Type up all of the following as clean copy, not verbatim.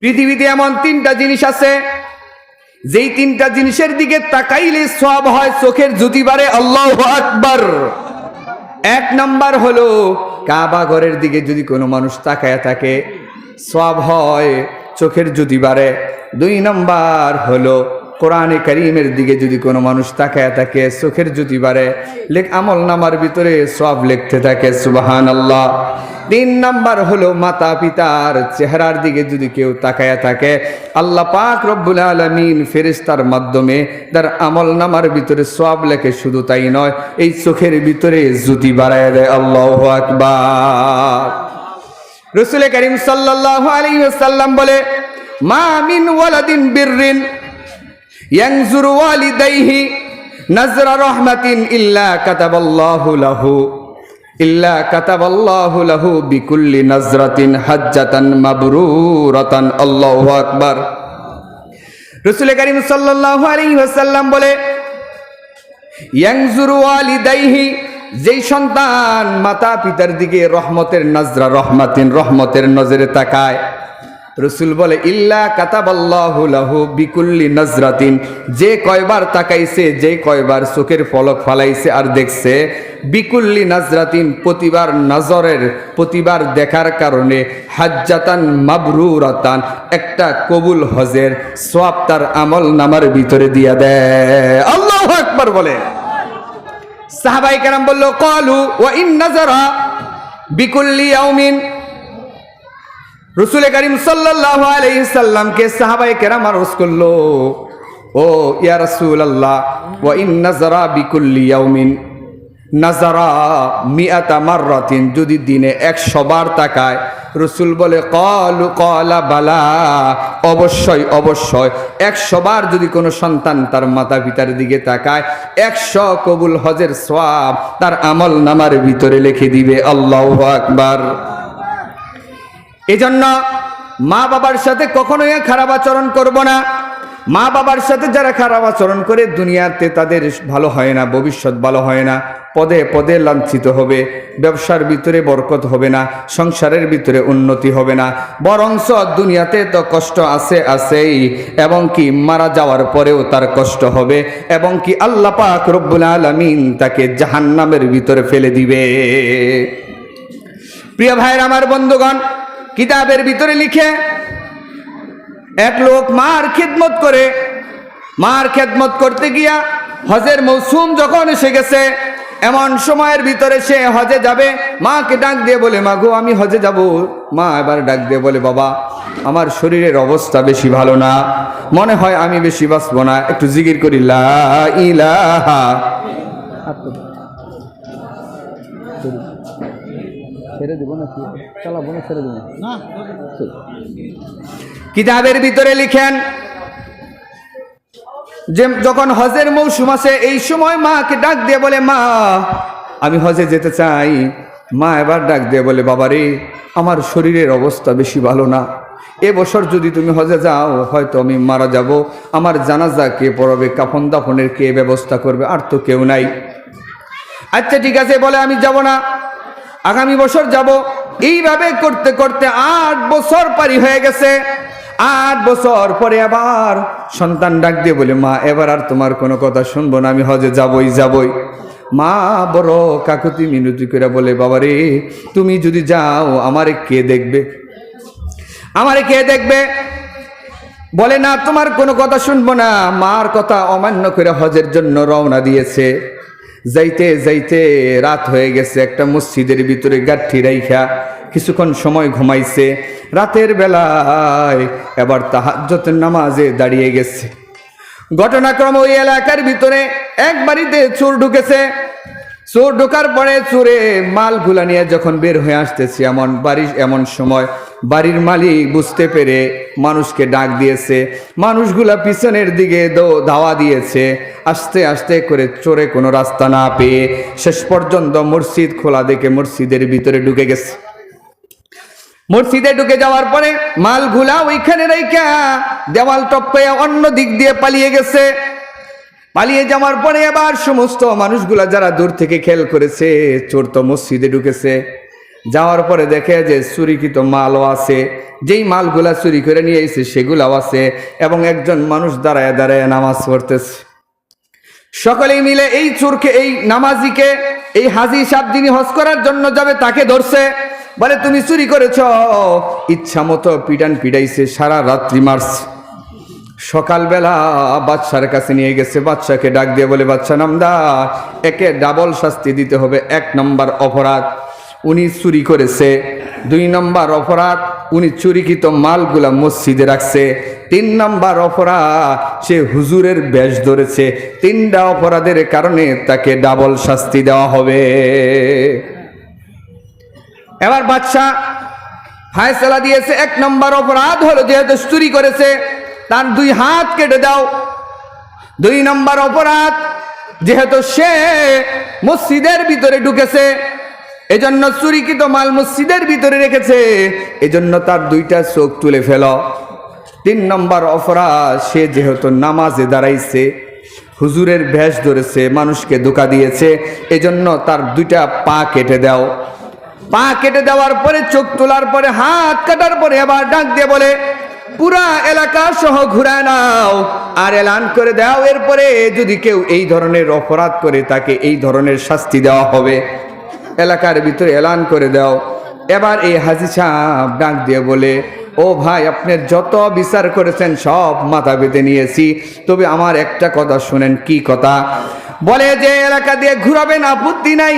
পৃথিবীতে এমন তিনটা জিনিস আছে যেই তিনটা জিনিসের দিকে তাকাইলে সওয়াব হয়, চোখের জ্যোতি বাড়ে। আল্লাহু আকবার। এক নাম্বার হলো কাবা ঘরের দিকে যদি কোনো মানুষ তাকায় থাকে সওয়াব হয়, চোখের জ্যোতি বাড়ে। দুই নাম্বার হলো কোরআনে কারীমের দিকে যদি কোনো মানুষ তাকায় থাকে চোখের জ্যোতি বাড়ে, আমল নামার ভিতরে সওয়াব লিখতে থাকে। সুবহানাল্লাহ। তিন নাম্বার হলো মাতা পিতার চেহারার দিকে যদি কেউ তাকায়া থাকে আল্লাহ পাক রব্বুল আলামিন ফেরেশতার মাধ্যমে তার আমল নামার ভিতরে সওয়াব লেখে। শুধু তাই নয়, এই চোখের ভিতরে জ্যোতি বাড়ায় দেয়। আল্লাহু আকবার। রাসূল কারীম সাল্লাল্লাহু আলাইহি ওয়াসাল্লাম বলে, মা মিন ওয়ালাদিন বিররিন ইয়ানজুরু ওয়ালিদাইহি নাজরা রাহমাতিন ইল্লা কাতাবাল্লাহু লাহু বিকুল্লি নাজরাতিন হাজ্জাতান মাবরুরাতান। আল্লাহু আকবার। রাসূল কারীম সাল্লাল্লাহু আলাইহি ওয়াসাল্লাম বলে, ইয়ানজুরু ওয়ালিদাইহি, যেই সন্তান মাতা পিতার দিকে রহমতের নাজরা রহমতের নজরে তাকায়, রাসূল বলে ইল্লা কাতাবাল্লাহু লাহু বিকুল্লি নাজরাতিন, যে কয়বার তাকাইছে, যে কয়বার চোখের পলক ফালাইছে আর দেখছে, বিকুল্লি নাজরাতিন, প্রতিবার দেখার কারণে হাজ্জাতান মাবরুরাতান, একটা কবুল হজের সওয়াব তার আমল নামার ভিতরে দিয়া দেয়। আল্লাহু আকবার বলে। সাহাবায়ে কেরাম বলল, ক্বালু ওয়া ইন নাজারা বিকুল্লি ইয়াউমিন। রাসূল কারীম সাল্লাল্লাহু আলাইহি সাল্লামকে সাহাবায়ে কেরাম আরজ করলো, ও ইয়া রাসূলুল্লাহ, ওয়া ইন নাজারা বিকুল্লি ইয়াউমিন নাজারা মিআতা মাররাতিন, যদি দিনে 100 বার তাকায়। রাসূল বলে, ক্বালা বালা, অবশ্যই 100 বার যদি কোনো সন্তান তার মাতা পিতার দিকে তাকায় 100 কবুল হজের সওয়াব তার আমল নামার ভিতরে লিখে দিবে। আল্লাহু আকবার। এজন্য মা বাবার সাথে কখনোই খারাপ আচরণ করব না। মা বাবার সাথে যারা খারাপ আচরণ করে দুনিয়াতে তাদের ভালো হয় না, ভবিষ্যৎ ভালো হয় না, পদে পদে লাঞ্ছিত হবে, ব্যবসার ভিতরে বরকত হবে না, সংসারের ভিতরে উন্নতি হবে না, বরঞ্চ দুনিয়াতে তো কষ্ট আছেই, এবং কি মারা যাওয়ার পরেও তার কষ্ট হবে, এবং কি আল্লাহ পাক রব্বুল আলামিন তাকে জাহান্নামের ভিতরে ফেলে দিবে। প্রিয় ভাইরা আমার, বন্ধুগণ, কিতাবের ভিতরে লিখে এক লোক মার খেদমত করতে গিয়া হজের মৌসুম যখন এসে গেছে, এমন সময়ের ভিতরে সে হজে যাবে, মাকে ডাক দিয়ে বলে, মা গো আমি হজে যাব। মা এবার ডাক দিয়ে বলে, বাবা আমার শরীরের অবস্থা বেশি ভালো না, মনে হয় আমি বেশি বাঁচবো না, একটু জিকির করি লা ইলাহা। ছেড়ে দেব না, চালাবো না, ছেড়ে দেব না। কিতাবের ভিতরে লিখেন যে যখন হজের মৌসুম আসে এই সময় মাকে ডাক দিয়ে বলে, মা আমি হজে যেতে চাই। মা এবার ডাক দিয়ে বলে, বাবারে আমার শরীরের অবস্থা বেশি ভালো না, এবছর যদি তুমি হজে যাও হয়তো আমি মারা যাব, আমার জানাজা কে পড়াবে, কাফন দাফনের কে ব্যবস্থা করবে, আর তো কেউ নাই। আচ্ছা ঠিক আছে বলে, আমি যাব না, আগামী বছর যাব। এইভাবে করতে করতে 8 বছর পারি হয়ে গেছে। 8 বছর পরে আবার সন্তান ডাক দিয়ে বলে, মা এবার আর তোমার কোনো কথা শুনবো না, আমি হজে যাবই। মা বড় কাকুতি মিনতি করে বলে, বাবারে তুমি যদি যাও আমারে কে দেখবে? বলে, না তোমার কোনো কথা শুনবো না। মার কথা অমান্য করে হজের জন্য রওনা দিয়েছে। যাইতে যাইতে রাত হয়ে গেছে, একটা মসজিদের ভিতরে গাঠি রাইখা কিছুক্ষণ সময় ঘুমাইছে। রাতের বেলায় এবার তাহাজ্জুদের নামাজে দাঁড়িয়ে গেছে। ঘটনাক্রমে ওই এলাকার ভিতরে এক বাড়িতে চোর ঢুকেছে। চোর ঢোকার পরে চোরে মালগুলা নিয়ে যখন বের হয়ে আসতেছে এমন সময় বাড়ির মালিক বুঝতে পেরে মানুষকে ডাক দিয়েছে। মানুষগুলা পিছনের দিকে ধাওয়া দিয়েছে। আস্তে আস্তে করে চোরে কোনো রাস্তা না পেয়ে শেষ পর্যন্ত মসজিদ খোলা দেখে মসজিদের ভিতরে ঢুকে গেছে। মসজিদে ঢুকে যাওয়ার পরে মালগুলা ওইখানে রাইখা দেওয়াল টপকে অন্য দিক দিয়ে পালিয়ে গেছে। পালিয়ে যাওয়ার পরে এবার সমস্ত মানুষগুলা যারা দূর থেকে খেয়াল করেছে চোর তো মসজিদে ঢুকেছে, যাওয়ার পরে দেখে যে চুরিকৃত মালও আছে, যেই মালগুলা চুরি করে নিয়ে এসেছে সেগুলাও আছে, এবং একজন মানুষ দাঁড়ায় দাঁড়ায় নামাজ পড়তেছে। সকলেই মিলে এই চোরকে, এই নামাজিকে, এই হাজি সাহেব যিনি হজ করার জন্য যাবে তাকে ধরছে, বলে তুমি চুরি করেছ। ইচ্ছা মতো পিটান পিটাইছে, সারা রাত্রি মারছে। সকালবেলা বাদশার কাছে নিয়ে গেছে, বাদশাকে ডাক দিয়ে বলে, বাদশা নামদার, একে ডাবল শাস্তি দিতে হবে। 1 নম্বর অপরাধ উনি চুরি করেছে, 2 নম্বর অপরাধ উনি চুরিকৃত মালগুলা মসজিদে রাখছে, 3 নম্বর অপরাধ সে হুজুরের বেশ ধরেছে। 3টা অপরাধের কারণে তাকে ডাবল শাস্তি দেওয়া হবে। এবার বাদশা ফায়সালা দিয়েছে, 1 নম্বর অপরাধ হলো যেহেতু চুরি করেছে তার 2 হাত কেটে দাও। 2 নম্বর অপরাধ যেহেতু সে মসজিদের ভিতরে ঢুকেছে, এজন্য চুরিকৃত মাল মসজিদের ভিতরে রেখেছে, এজন্য তার 2টা চোখ তুলে ফেল। 3 নম্বর অপরাধ সে যেহেতু নামাজে দাঁড়াইছে, হুজুরের ভেষ ধরেছে, মানুষকে ধোঁকা দিয়েছে, এজন্য তার 2টা পা কেটে দাও। পা কেটে দেওয়ার পরে, চোখ তোলার পরে, হাত কাটার পরে আবার ডাক দিয়ে বলে, পুরা এলাকা সহ ঘুরায় নাও আর এলান করে দাও, এরপরে যদি কেউ এই ধরনের অপরাধ করে তাকে এই ধরনের শাস্তি দেওয়া হবে। এলাকার ভিতরে এলান করে দাও। এবার এই হাজি সাহেব ডাক দিয়ে বলে, ও ভাই, আপনি যত বিচার করেছেন সব মাথা পেতে নিয়েছি, তবে আমার একটা কথা শুনেন। কি কথা? বলে যে এলাকা দিয়ে ঘুরাবেন আপত্তি নাই,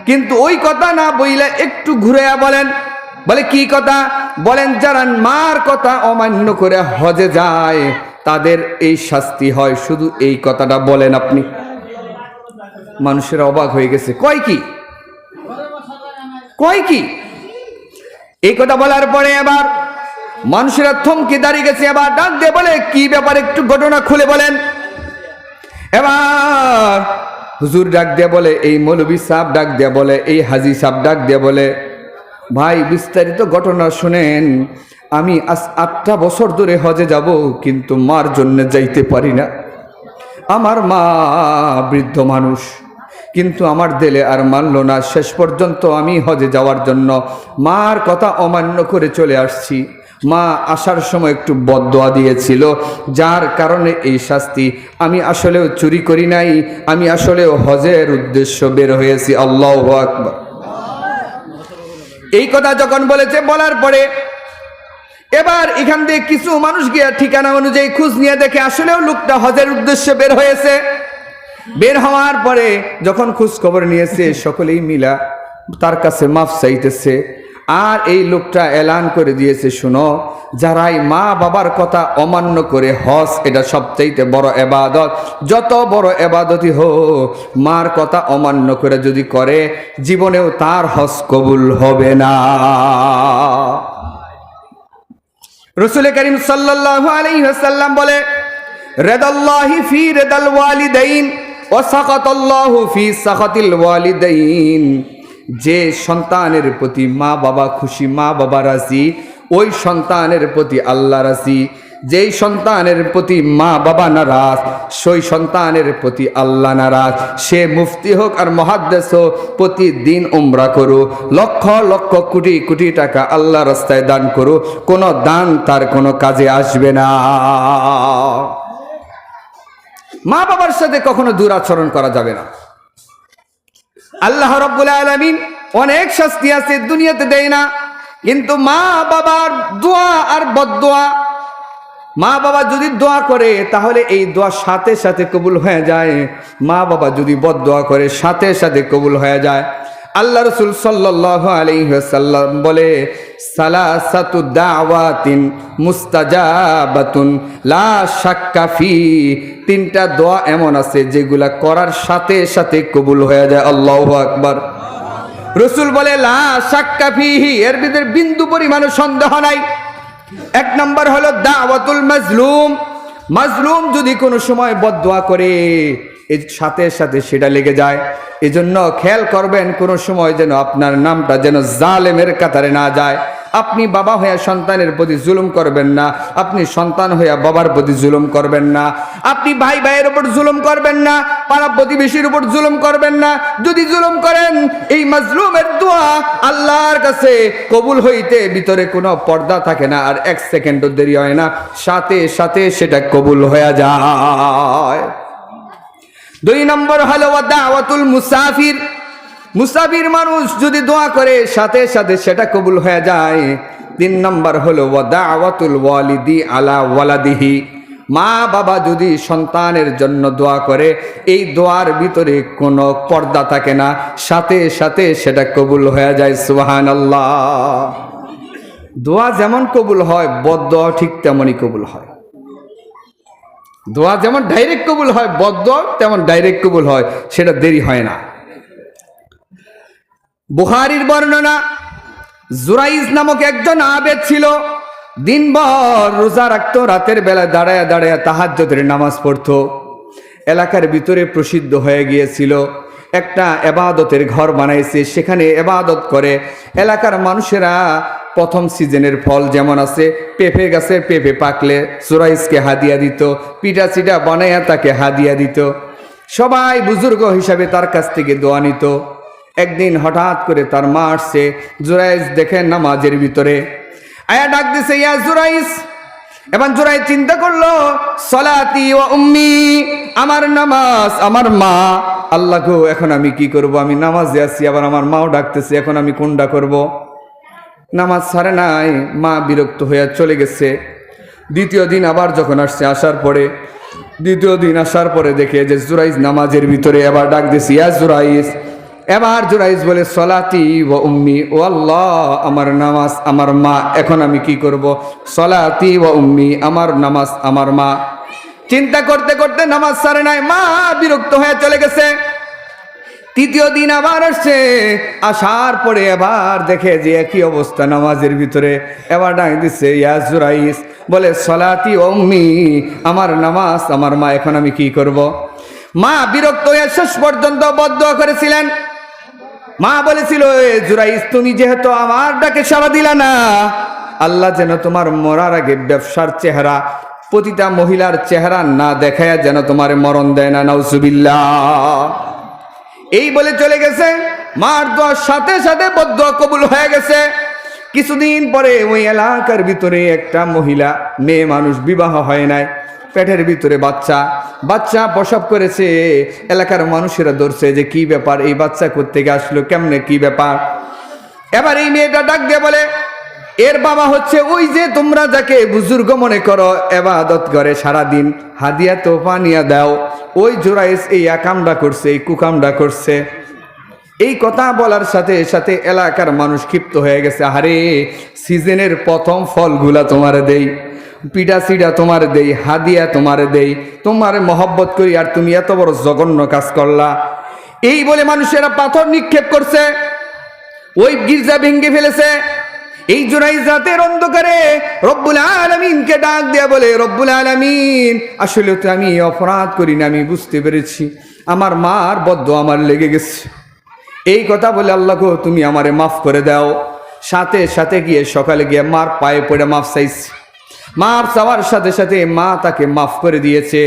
কিন্তু ওই কথা না বইলে একটু ঘুরে বলেন। বলে কি কথা? বলেন যারা মার কথা অমান্য করে হজে যায় তাদের এই শাস্তি হয়, শুধু এই কথাটা বলেন আপনি। মানুষের অবাক হয়ে গেছে, কয় কি এই কথা বলার পরে এবার মানুষেরা থমকে দাঁড়িয়ে গেছে। এবার ডাক দিয়ে বলে, কি ব্যাপার, একটু ঘটনা খুলে বলেন। এবার হুজুর ডাক দিয়ে বলে, এই মৌলবী সাহেব ডাক দিয়ে বলে, এই হাজি সাহেব ডাক দিয়ে বলে, ভাই বিস্তারিত ঘটনা শুনেন। আমি আজ 8টা বছর ধরে হজে যাব, কিন্তু মার জন্য যাইতে পারি না। আমার মা বৃদ্ধ মানুষ, কিন্তু আমার দিলে আর মানল না। শেষ পর্যন্ত আমি হজে যাওয়ার জন্য মার কথা অমান্য করে চলে আসছি। মা আসার সময় একটু বদদোয়া দিয়েছিল, যার কারণে এই শাস্তি। আমি আসলেও চুরি করি নাই, আমি আসলেও হজের উদ্দেশ্য বের হয়েছি। আল্লাহু আকবার। এই কথা যখন বলেছে, বলার পরে এবার এখান থেকে কিছু মানুষ গিয়ে ঠিকানা অনুযায়ী খোঁজ নিয়ে দেখে আসলেও লোকটা হজের উদ্দেশ্যে বের হয়েছে। বের হওয়ার পরে যখন খোঁজ খবর নিয়েছে, সকলেই মিলা তার কাছে মাফ চাইতেছে। আর এই লোকটা এলান করে দিয়েছে, শুনো, যারাই মা বাবার কথা অমান্য করে হজ, এটা সবচাইতে বড় এবাদত। যত বড় এবাদতই হোক, মার কথা অমান্য করে যদি করে, জীবনেও তার হজ কবুল হবে না। রাসূল করিম সাল্লাল্লাহু আলাইহি ওয়াসাল্লাম বলে, রিদাল্লাহি ফি রিদাল ওয়ালিদাইন ওয়া সাখাতাল্লাহু ফি সাখাতিল ওয়ালিদাইন। যে সন্তানের প্রতি মা বাবা খুশি, মা বাবা রাজি, ওই সন্তানের প্রতি আল্লাহ রাজি। যেই সন্তানের প্রতি মা বাবা নারাজ, সেই সন্তানের প্রতি আল্লাহ নারাজ। সে মুফতি হোক আর মুহাদ্দিস হোক, প্রতিদিন উমরা করো, লক্ষ লক্ষ কোটি কোটি টাকা আল্লাহ রাস্তায় দান করো, কোনো দান তার কোনো কাজে আসবে না। মা বাবার সাথে কখনো দুরাচরণ করা যাবে না। আল্লাহ রাব্বুল আলামিন অনেক শাস্তি আছে, দুনিয়াতে দেয় না, কিন্তু মা বাবার দোয়া আর বদদোয়া, মা বাবা যদি দোয়া করে তাহলে এই দোয়া সাথে সাথে কবুল হয়ে যায়। মা বাবা যদি বদদোয়া করে সাথে সাথে কবুল হয়ে যায়। আল্লাহ রাসূল সাল্লাল্লাহু আলাইহি ওয়াসাল্লাম বলে, সালাসাতু দাওয়াতিন মুস্তাজাবাতুন লা শাক্কা ফি। 3টা দোয়া এমন আছে যেগুলা করার সাথে সাথে কবুল হয়ে যায়। আল্লাহু আকবার। রাসূল বলে, লা শাক্কা ফিহি, এর ভিতরে বিন্দু পরিমাণ সন্দেহ নাই। 1 নম্বর হলো দাওয়াতুল মাজলুম। মাজলুম যদি কোনো সময় বদদোয়া করে, এর সাথে সাথে সেটা লেগে যায়। এজন্য খেয়াল করবেন কোনো সময় যেন আপনার নামটা যেন জালেমের কাতারে না যায়। আপনি বাবা হয়ে সন্তানের প্রতি জুলুম করবেন না, আপনি সন্তান হয়ে বাবার প্রতি জুলুম করবেন না, আপনি ভাই ভাইয়ের উপর জুলুম করবেন না, পাড়া প্রতিবেশীর উপর জুলুম করবেন না। যদি জুলুম করেন এই মাজলুমের দোয়া আল্লাহর কাছে কবুল হইতে ভিতরে কোনো পর্দা থাকে না, আর এক সেকেন্ডও দেরি হয় না, সাথে সাথে সেটা কবুল হয়ে যায়। 2 নম্বর হলো দাওয়াতুল মুসাফির। মুসাফির মানুষ যদি দোয়া করে সাথে সাথে সেটা কবুল হয়ে যায়। 3 নম্বর হলো দাওয়াতুল ওয়ালিদি আলা ওয়ালাদিহি। মা বাবা যদি সন্তানের জন্য দোয়া করে এই দোয়ার ভিতরে কোনো পর্দা থাকে না, সাথে সাথে সেটা কবুল হয়ে যায়। সুবহানাল্লাহ। দোয়া যেমন কবুল হয় বদদোয়া ঠিক তেমনই কবুল হয়। দোয়া যেমন ডাইরেক্ট কবুল হয় বদদোয়া তেমন ডাইরেক্ট কবুল হয়, সেটা দেরি হয় না। বুখারীর বর্ণনা, জুরাইজ নামক একজন আবেদ ছিল, দিনভর রোজা রাখতো, রাতের বেলায় দাঁড়ায় দাঁড়ায় তাহাজ্জুদের নামাজ পড়তো। এলাকার ভিতরে প্রসিদ্ধ হয়ে গিয়েছিল, একটা এবাদতের ঘর বানাইছে, সেখানে এবাদত করে। এলাকার মানুষেরা প্রথম সিজনের ফল যেমন আছে পেঁপে গাছের পেঁপে পাকলে জুরাইজকে হাদিয়া দিত, পিঠা চিটা বানাইয়া তাকে হাদিয়া দিত। সবাই বুজুর্গ হিসাবে তার কাছ থেকে দোয়া নিত। একদিন হঠাৎ করে তার মা আসছে, জুরাইজ দেখেন নামাজের ভিতরে, আয়া ডাক দিছে, ইয়া জুরাইজ। এবার জুরাইজ চিন্তা করলো, সলাতি ওয়া উম্মি, আমার নামাজ আমার মা, আল্লাহ গো এখন আমি কি করব? আমি নামাজে আছি, আবার আমার মাও ডাকতেছে, এখন আমি কোনটা করব? নামাজ ছাড়ে নাই, মা বিরক্ত হয়ে চলে গেছে। দ্বিতীয় দিন আবার যখন আসছে, আসার পরে দ্বিতীয় দিন আসার পরে দেখে যে জুরাইজ নামাজের ভিতরে, এবার ডাক দিছে, ইয়া জুরাইজ। এবার জুরাইজ বলে, সলাতি ওয়া উম্মি, ও আল্লাহ আমার নামাজ আমার মা, এখন আমি কি করব? সলাতি ওয়া উম্মি, আমার নামাজ আমার মা। চিন্তা করতে করতে নামাজ ছাড়ে নাই, মা বিরক্ত হয়ে চলে গেছে। তৃতীয় দিন আবার আসছে, আসার পরে এবার দেখে যে একই অবস্থা নামাজের ভিতরে। এবার ডাক দিচ্ছে, ইয়া জুরাইজ, বলে সলাতি ওয়া উম্মি, আমার নামাজ আমার মা, এখন আমি কি করব? মা বিরক্ত হয়ে শেষ পর্যন্ত বদদোয়া করেছিলেন। মা বলেছিল, এ জুরাইজ তুমি যেহেতু আমার ডাকে সাড়া দিলা না, আল্লাহ যেন তোমার মরার আগে ব্যবসার চেহারা, প্রতিটা মহিলার চেহারা না দেখায়া যেন তোমার মরণ দেয় না, নাউজুবিল্লাহ। এই বলে চলে গেছে। মার দোয়ার সাথে সাথে বদদোয়া কবুল হয়ে গেছে। কিছুদিন পরে ওই এলাকার ভিতরে একটা মহিলা, মেয়ে মানুষ, বিবাহ হয় নাই, পেটের ভিতরে বাচ্চা, বাচ্চা প্রসব করেছে। এলাকার মানুষেরা ধরছে যে কি ব্যাপার, এই বাচ্চা কোত্থেকে আসলো, কেমনে কি ব্যাপার? এবার এই মেয়েটা ডাক দিয়ে বলে, এর বাবা হচ্ছে ওই যে তোমরা যাকে বুজুর্গ মনে করো, এবাদত করে সারাদিন, হাদিয়া তোফা নিয়ে দাও, ওই জুরাইজ এই আকামটা করছে, এই কুকামটা করছে। এই কথা বলার সাথে সাথে এলাকার মানুষ ক্ষিপ্ত হয়ে গেছে, আরে সিজনের প্রথম ফলগুলা তোমারে দেই, পিঠা সিডা তোমার দেই, হাদিয়া তোমার দেই, তোমার মহব্বত করি, আর তুমি এত বড় জঘন্য কাজ করলা। এই বলে মানুষেরা পাথর নিক্ষেপ করছে, ওই গির্জা ভেঙে ফেলেছে। এই জুরাইজ রাতের অন্ধকারে রব্বুল আলামিনকে ডাক দেয়া বলে, রব্বুল আলামিন আসলে তো আমি অপরাধ করি না, আমি বুঝতে পেরেছি, আমার মার বদদোয়া আমার লেগে গেছে। এই কথা বলে, আল্লাহ গো তুমি আমারে মাফ করে দাও। সাথে সাথে গিয়ে সকালে গিয়ে মার পায়ে পড়ে মাফ চাইছি। মাফ চাওয়ার সাথে সাথে মা তাকে মাফ করে দিয়েছে।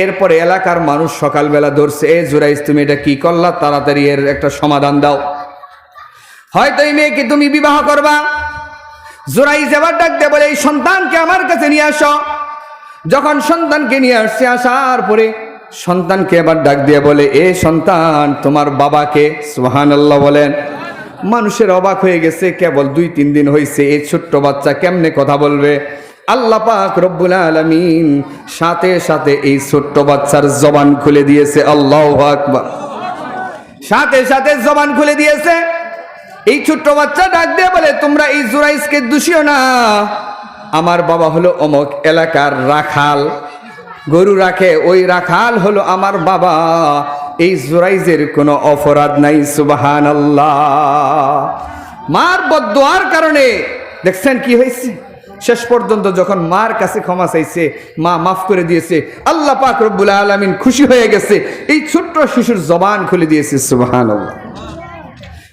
এরপরে এলাকার মানুষ সকালবেলা ধরছে, এ জুরাইজ তুমি এটা কি করলা, তাড়াতাড়ি এর একটা সমাধান দাও, হয়তো এই মেয়েকে তুমি বিবাহ করবা। জুরাইজ এবার ডাক দিয়ে বলে, এই সন্তানকে আমার কাছে নিয়ে আসো। যখন সন্তানকে নিয়ে আসছে, আসার পরে সন্তানকে এবার ডাক দিয়ে বলে, এ সন্তান তোমার বাবাকে। সুবহানাল্লাহ বলেন। মানুষের অবাক হয়ে গেছে, কেবল 2-3 দিন হয়েছে, এই ছোট্ট বাচ্চা কেমনে কথা বলবে? আল্লাহ পাক রব্বুল আলামিন সাথে সাথে এই ছোট্ট বাচ্চার জবান খুলে দিয়েছে। আল্লাহু আকবার। সাথে সাথে জবান খুলে দিয়েছে। এই ছোট্ট বাচ্চা ডাক দিয়ে বলে, তোমরা এই জুরাইজকে দোষিও না, আমার বাবা হলো অমুক এলাকার রাখাল, গরু রাখে, ওই রাখাল হলো আমার বাবা, এই জুরাইজের কোনো অপরাধ নাই। সুবহানাল্লাহ। মার বদদোয়ার কারণে দেখছেন কি হয়েছে? শেষ পর্যন্ত যখন মার কাছে ক্ষমা চাইছে, মা মাফ করে দিয়েছে, আল্লাহ পাক রব্বুল আলামিন খুশি হয়ে গেছে, এই ছোট্ট শিশুর জবান খুলে দিয়েছে। সুবহানাল্লাহ।